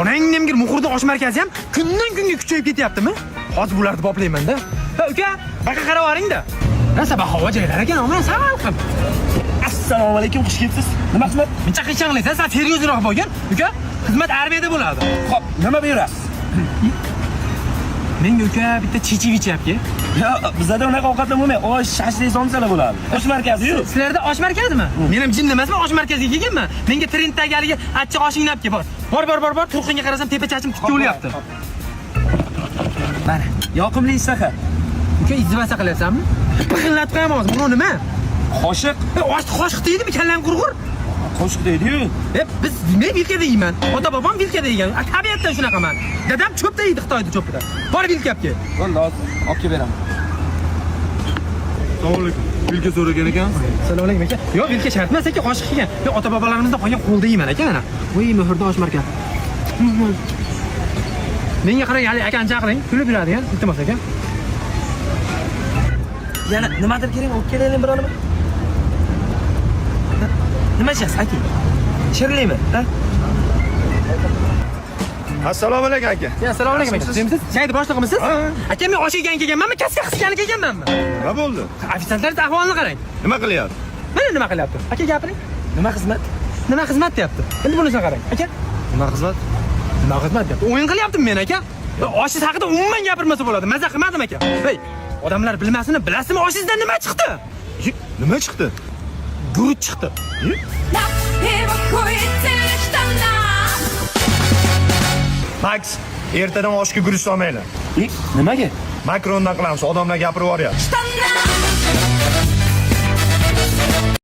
Onang nemgir muhurda osh markazi ham kundan kunga kuchayib ketyaptimi? Hozir bularni boplayman-da. Ha, uka, baqa qarab oling-da. Rosa bahavo joylar ekan, men savol qilib. Assalomu alaykum, xush kelibsiz. Nima xizmat? Buncha qiyshanglaysan, sen seriyozroq bo'lgin. Uka, xizmat armiyada bo'ladi. Xo'p, nima buyurasiz? Menga uka bitta chichivich yapki. Ya, bizda unaqa ovqatlar bo'lmaydi. Osh, shashlik somsalar bo'ladi. Osh markazi-yu. Sizlarda osh markazimi? Men ham jin emasman, osh markaziga kelganman. Menga Trenddagi haligi achchiq oshingni olib kel, bor. Turqinga qarasam tepa chachim tikka o'lyapti. Mana, Yoqimli istaqa. uka izzivasa qilyapsanmi? Pixillatib qo'yaman hozir. Bu nima? Qoshiq. Qoshiq deydimi, kallang qurg'ur? Qoshiq deydi-yu. Biz men vilkada yeyman. Ota-bobom vilkada yegan. Tabiatdan shunaqaman. Dadam cho'pda yeydi Xitoyda cho'pida. Bor vilka olib kel. Bo'ldi, hozir olib kelib beraman. Assalomu alaykum. Vilka so'ragan ekansiz. Assalomu alaykum aka. Yo'q, vilka shart emas aka, qoshiq kelgan. Men ota-bobolarimizdan qolgan qo'lda yeyman aka mana. Voy, muhurda osh markaz. Menga qarang, hali akani chaqiring. Kulib yuradigan, iltimos aka. Yana nimadir kerak, olib kelaylik bironimi? Nima ichasiz, ayting. Shirlimi, ha? Assalomu alaykum aka. Assalomu alaykum aka. Kimsiz? Jaydi boshlig'imisiz? Aka, men osh yegan kelganmanmi, kaska qisgani kelganmanmi? Nima bo'ldi? Ofitsiantlar ahvolini qarang. Nima qilyapti? Mana nima qilyapti? Aka gapiring. Nima xizmat? Nima xizmat deyapti? Endi bunisiga qarang. Aka, Nima xizmat? nima xizmat deyapti? O'yin qilyaptimi men aka? Oshingiz haqida umuman gapirmasa bo'ladi. Maza qilmadim aka. Hey, odamlar bilmasini, bilasizmi oshingizdan nima chiqdi? Nima chiqdi? Guruch chiqdi. Max, ertadan oshga guruch solmanglar. Nimaga? Makrondan qilamiz, odamlar gapirib yuboryapti.